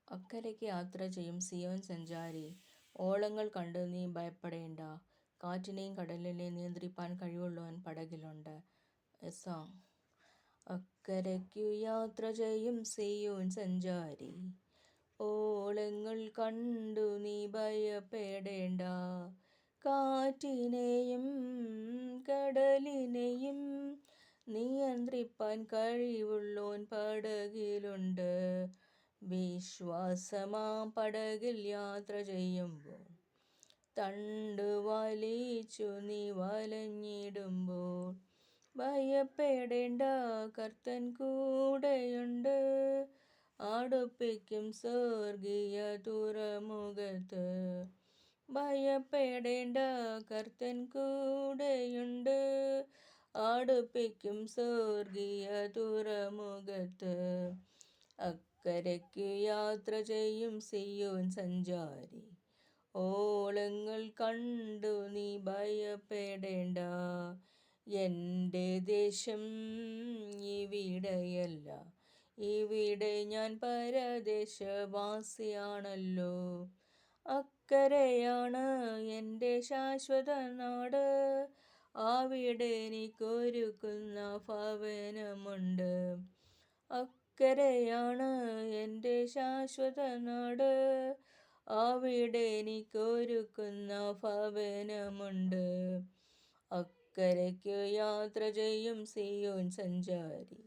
അക്കരയ്ക്ക് യാത്ര ചെയ്യും സിയോൻ സഞ്ചാരി, ഓളങ്ങൾ കണ്ട് നീ ഭയപ്പെടേണ്ട. കാറ്റിനെയും കടലിനെയും നിയന്ത്രിപ്പാൻ കഴിവുള്ളവൻ പടകിലുണ്ട്. സോങ്. അക്കരയ്ക്കു യാത്ര ചെയ്യും സിയോൻ സഞ്ചാരി, ഓളങ്ങൾ കണ്ടു നീ ഭയപ്പെടേണ്ട. കാറ്റിനെയും കടലിനെയും നിയന്ത്രിപ്പാൻ കഴിവുള്ളോൻ പടകിലുണ്ട്. വിശ്വാസമാം പടകിൽ യാത്ര ചെയ്യുമ്പോൾ, തണ്ടു വലിച്ചു നീ വലഞ്ഞിടുമ്പോൾ, ഭയപ്പെടേണ്ട, കർത്തൻ കൂടെയുണ്ട്. അടുപ്പിക്കും സ്വർഗീയ തുറമുഖത്ത്. ഭയപ്പെടേണ്ട, കർത്തൻ കൂടെയുണ്ട്. അടുപ്പിക്കും സ്വർഗീയ തുറമുഖത്ത്. അക്കരയ്ക്കു യാത്ര ചെയ്യും സിയോൻ സഞ്ചാരി, ഓളങ്ങൾ കണ്ടു നീ ഭയപ്പെടേണ്ട. എൻ്റെ ദേശം ഇവിടെയല്ല, ഇവിടെ ഞാൻ പരദേശവാസിയാണല്ലോ. അക്കരയാണ് എൻ്റെ ശാശ്വത നാട്, അവിടെ എനിക്കൊരുക്കുന്ന ഭവനമുണ്ട്. അക്കരയാണ് എൻ്റെ ശാശ്വത നാട്, അവിടെ എനിക്കൊരുക്കുന്ന ഭവനമുണ്ട്. അക്കരയ്ക്കു യാത്ര ചെയ്യും സിയോൻ സഞ്ചാരി,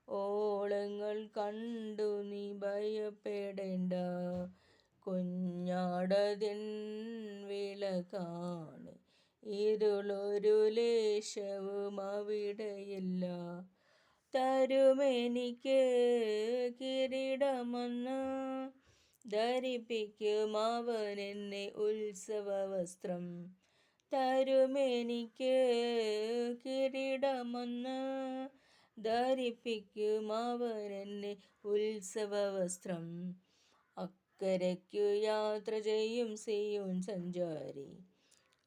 ഓളങ്ങൾ കണ്ടു നീ ഭയപ്പെടേണ്ട. കുഞ്ഞാടതിൻ വിളക്കാണ്, ഇരുളൊരു ലേശവും അവിടെയില്ല. തരുമെനിക്ക് കിരീടമൊന്ന്, ധരിപ്പിക്കും അവൻ എന്നെ ഉത്സവവസ്ത്രം. തരുമെനിക്ക് കിരീടമൊന്ന്, ധരിപ്പിക്കും അവൻ എന്നെ ഉത്സവവസ്ത്രം. അക്കരയ്ക്കു യാത്ര ചെയ്യും സിയോൻ സഞ്ചാരി,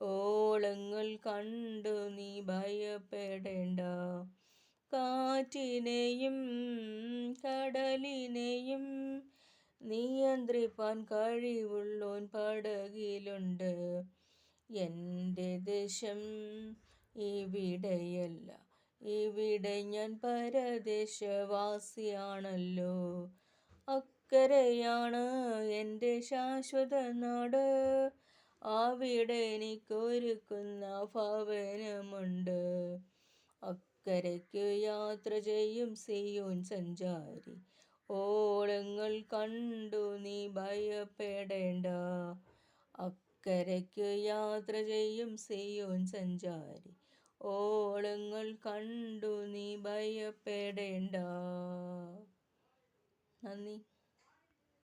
ഓളങ്ങൾ കണ്ടു നീ ഭയപ്പെടേണ്ട. കാറ്റിനെയും കടലിനെയും നിയന്ത്രിപ്പാൻ കഴിവുള്ളോൻ പടകിലുണ്ട്. എൻ്റെ ദേശം ഇവിടെയല്ല, ഇവിടെ ഞാൻ പരദേശവാസിയാണല്ലോ. അക്കരയാണ് എൻ്റെ ശാശ്വത നാട്, അവിടെ എനിക്കൊരുക്കുന്ന ഭവനമുണ്ട്. അക്കരയ്ക്കു യാത്ര ചെയ്യും സിയോൻ സഞ്ചാരി, ഓളങ്ങൾ കണ്ടു നീ ഭയപ്പെടേണ്ട. അക്കരയ്ക്കു യാത്ര ചെയ്യും സിയോൻ സഞ്ചാരി, ഓളങ്ങൾ കണ്ടു നീ ഭയപ്പെടേണ്ട. നന്ദി.